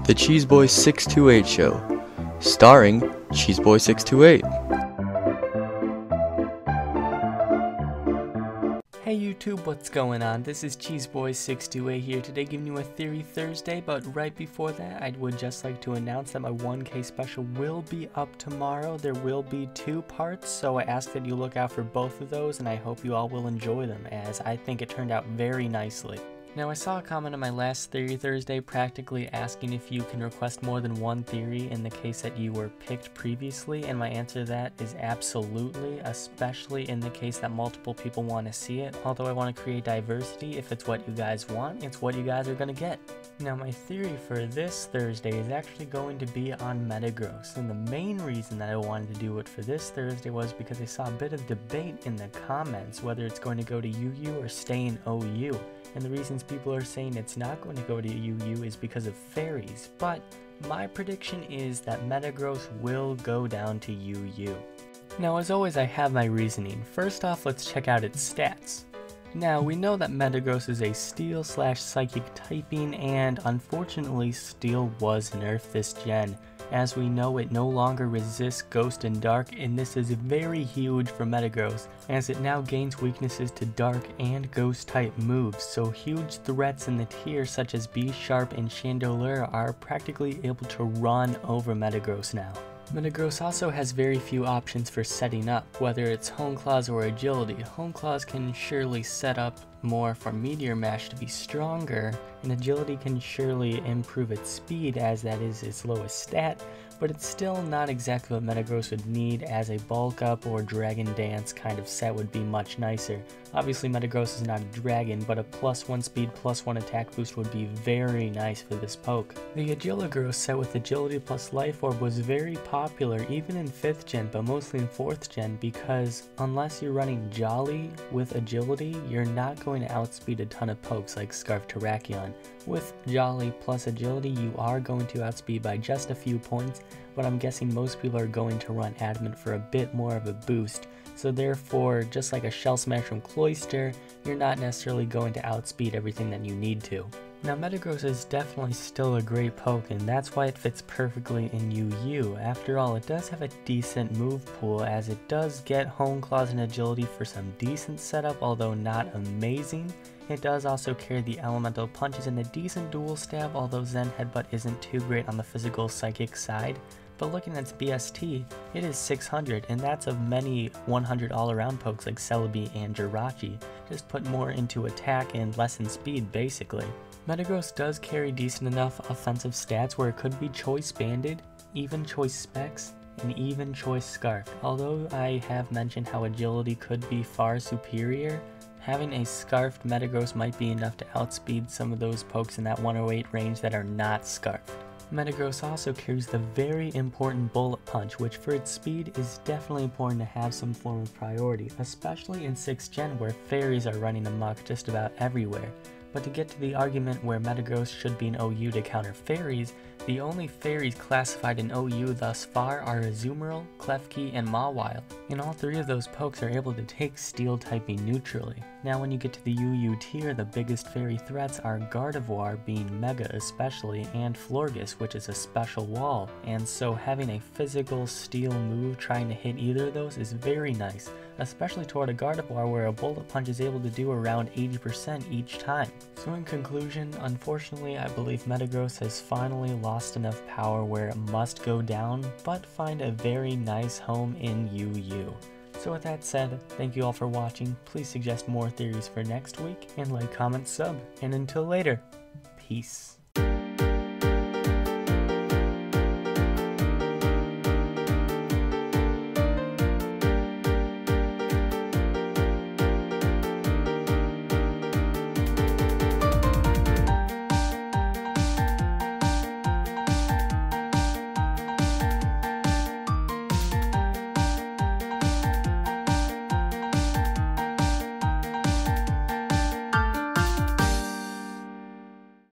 The Cheeseboy628 Show, starring Cheeseboy628. Hey YouTube, what's going on? This is Cheeseboy628 here today giving you a Theory Thursday, but right before that I would just like to announce that my 1K special will be up tomorrow. There will be 2 parts, so I ask that you look out for both of those and I hope you all will enjoy them, as I think it turned out very nicely. Now, I saw a comment on my last Theory Thursday practically asking if you can request more than one theory in the case that you were picked previously, and my answer to that is absolutely, especially in the case that multiple people want to see it. Although I want to create diversity, if it's what you guys want, it's what you guys are going to get. Now, my theory for this Thursday is actually going to be on Metagross, and the main reason that I wanted to do it for this Thursday was because I saw a bit of debate in the comments whether it's going to go to UU or stay in OU. And the reasons people are saying it's not going to go to UU is because of fairies, but my prediction is that Metagross will go down to UU. Now, as always, I have my reasoning. First off, let's check out its stats. Now, we know that Metagross is a Steel/Psychic typing, and unfortunately, Steel was nerfed this gen. As we know, it no longer resists Ghost and Dark, and this is very huge for Metagross, as it now gains weaknesses to Dark and Ghost type moves, so huge threats in the tier such as B-Sharp and Chandelure are practically able to run over Metagross now. Metagross also has very few options for setting up, whether it's Hone Claws or Agility. Hone Claws can surely set up more for Meteor Mash to be stronger, and Agility can surely improve its speed as that is its lowest stat, but it's still not exactly what Metagross would need, as a Bulk Up or Dragon Dance kind of set would be much nicer. Obviously Metagross is not a dragon, but a +1 speed, +1 attack boost would be very nice for this poke. The Agilogross set with Agility plus Life Orb was very popular even in 5th gen, but mostly in 4th gen, because unless you're running Jolly with Agility, you're not going to outspeed a ton of pokes like Scarf Terrakion. With Jolly plus Agility, you are going to outspeed by just a few points, but I'm guessing most people are going to run Adamant for a bit more of a boost. So therefore, just like a Shell Smash from Cloyster, you're not necessarily going to outspeed everything that you need to. Now, Metagross is definitely still a great poke, and that's why it fits perfectly in UU. After all, it does have a decent move pool, as it does get Hone Claws and Agility for some decent setup, although not amazing. It does also carry the Elemental Punches and a decent dual stab, although Zen Headbutt isn't too great on the physical psychic side. But looking at its BST, it is 600, and that's of many 100 all-around pokes like Celebi and Jirachi. Just put more into attack and less in speed, basically. Metagross does carry decent enough offensive stats where it could be Choice Banded, even Choice Specs, and even Choice Scarfed. Although I have mentioned how Agility could be far superior, having a Scarfed Metagross might be enough to outspeed some of those pokes in that 108 range that are not Scarfed. Metagross also carries the very important Bullet Punch, which for its speed is definitely important to have some form of priority, especially in 6th gen where fairies are running amok just about everywhere. But to get to the argument where Metagross should be an OU to counter fairies, the only fairies classified in OU thus far are Azumarill, Klefki, and Mawile, and all 3 of those pokes are able to take Steel typing neutrally. Now when you get to the UU tier, the biggest fairy threats are Gardevoir, being Mega especially, and Florges, which is a special wall, and so having a physical Steel move trying to hit either of those is very nice, especially toward a Gardevoir where a Bullet Punch is able to do around 80% each time. So in conclusion, unfortunately I believe Metagross has finally lost enough power where it must go down, but find a very nice home in UU. So with that said, thank you all for watching. Please suggest more theories for next week, and like, comment, sub, and until later, peace.